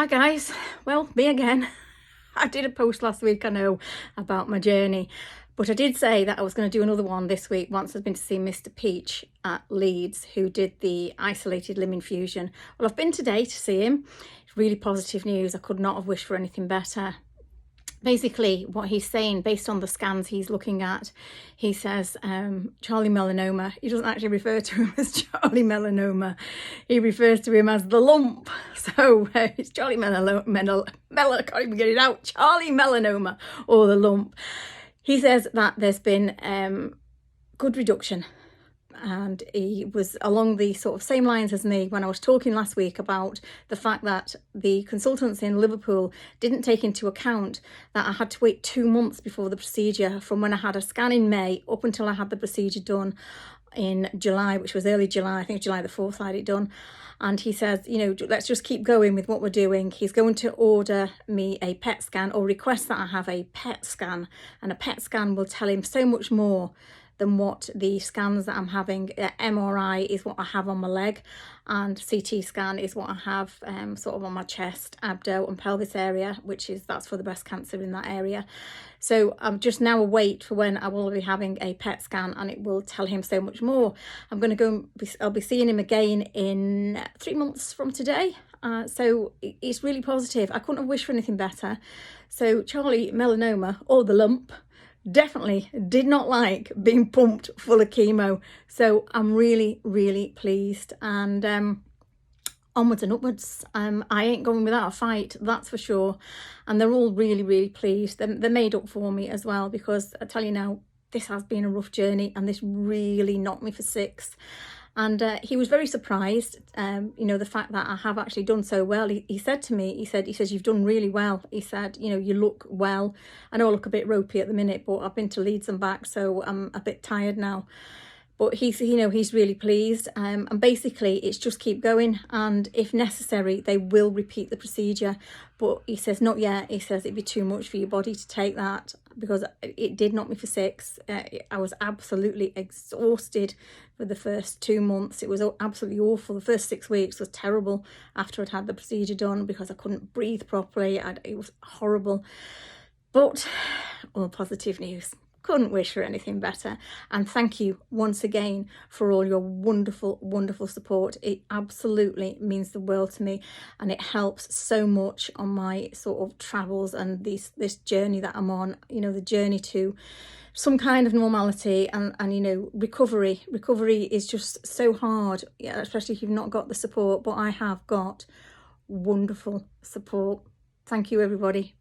Hi guys, well, me again. I did a post last week, I know, about my journey, but I did say that I was going to do another one this week once I've been to see Mr. Peach at Leeds, who did the isolated limb infusion. Well, I've been today to see him. It's really positive news. I could not have wished for anything better. Basically, what he's saying, based on the scans he's looking at, he says Charlie melanoma. He doesn't actually refer to him as Charlie melanoma. He refers to him as the lump. So it's Charlie I can't even get it out. Charlie melanoma, or the lump. He says that there's been good reduction. And he was along the sort of same lines as me when I was talking last week about the fact that the consultants in Liverpool didn't take into account that I had to wait 2 months before the procedure, from when I had a scan in May up until I had the procedure done in July, which was early July. I think July the 4th I had it done. And he says, you know, let's just keep going with what we're doing. He's going to order me a PET scan, or request that I have a PET scan, and a PET scan will tell him so much more than what the scans that I'm having. MRI is what I have on my leg, and CT scan is what I have sort of on my chest, abdo and pelvis area, that's for the breast cancer in that area. So I'm just now await for when I will be having a PET scan, and it will tell him so much more. I'm going to go, I'll be seeing him again in 3 months from today. So it's really positive. I couldn't have wished for anything better. So Charlie melanoma, or the lump, definitely did not like being pumped full of chemo. So I'm really, really pleased, and onwards and upwards. I ain't going without a fight, that's for sure. And they're all really, really pleased. They're made up for me as well, because I tell you now, this has been a rough journey, and this really knocked me for six. And he was very surprised, you know, the fact that I have actually done so well. He said to me, he says, you've done really well. He said, you know, you look well. I know I look a bit ropey at the minute, but I've been to Leeds and back, so I'm a bit tired now. But he's really pleased. And basically it's just keep going, and if necessary, they will repeat the procedure. But he says, not yet. He says it'd be too much for your body to take that, because it did knock me for six. I was absolutely exhausted for the first 2 months. It was absolutely awful. The first 6 weeks was terrible after I'd had the procedure done, because I couldn't breathe properly. It was horrible. But all positive news. Couldn't wish for anything better. And thank you once again for all your wonderful, wonderful support. It absolutely means the world to me, and it helps so much on my sort of travels and this journey that I'm on, you know, the journey to some kind of normality and you know, recovery. Recovery is just so hard, yeah, especially if you've not got the support, but I have got wonderful support. Thank you, everybody.